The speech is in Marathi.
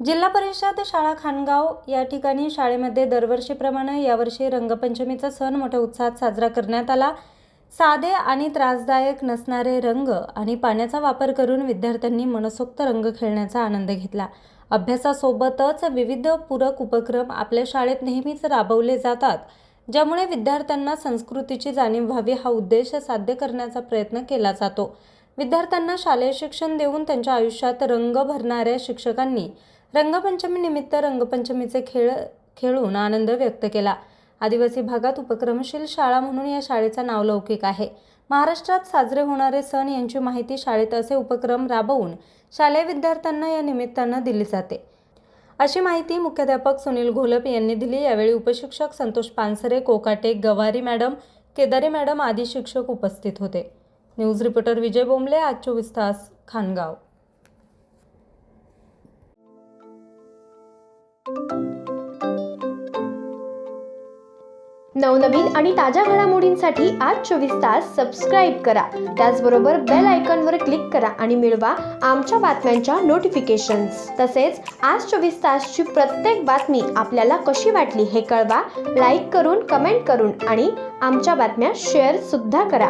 जिल्हा परिषद शाळा खानगाव या ठिकाणी शाळेमध्ये दरवर्षीप्रमाणे यावर्षी रंगपंचमीचा सण मोठ्या उत्साहात साजरा करण्यात आला। साधे आणि त्रासदायक नसणारे रंग आणि पाण्याचा वापर करून विद्यार्थ्यांनी मनसोक्त रंग खेळण्याचा आनंद घेतला। अभ्यासासोबतच विविध पूरक उपक्रम आपल्या शाळेत नेहमीच राबवले जातात, ज्यामुळे विद्यार्थ्यांना संस्कृतीची जाणीव व्हावी हा उद्देश साध्य करण्याचा प्रयत्न केला जातो। विद्यार्थ्यांना शालेय शिक्षण देऊन त्यांच्या आयुष्यात रंग भरणाऱ्या शिक्षकांनी रंगपंचमी निमित्त रंगपंचमीचे खेळ खेळून आनंद व्यक्त केला। आदिवासी भागात उपक्रमशील शाळा म्हणून या शाळेचा नावलौकिक आहे। महाराष्ट्रात साजरे होणारे सण यांची माहिती शाळेत असे उपक्रम राबवून शालेय विद्यार्थ्यांना या निमित्तानं दिली जाते, अशी माहिती मुख्याध्यापक सुनील घोलप यांनी दिली। यावेळी उपशिक्षक संतोष पानसरे, कोकाटे, गवारी मॅडम, केदारी मॅडम आदी शिक्षक उपस्थित होते। न्यूज रिपोर्टर विजय बोंबले, आज 24 तास, खानगाव। नवनवीन आणि ताज्या घडामोडींसाठी आज 24 तास सबस्क्राईब करा। त्याचबरोबर बेल आयकॉनवर क्लिक करा आणि मिळवा आमच्या बातम्यांच्या नोटिफिकेशन्स। तसेच आज 24 तासची प्रत्येक बातमी आपल्याला कशी वाटली हे कळवा, लाईक करून, कमेंट करून आणि आमच्या बातम्या शेअर सुद्धा करा।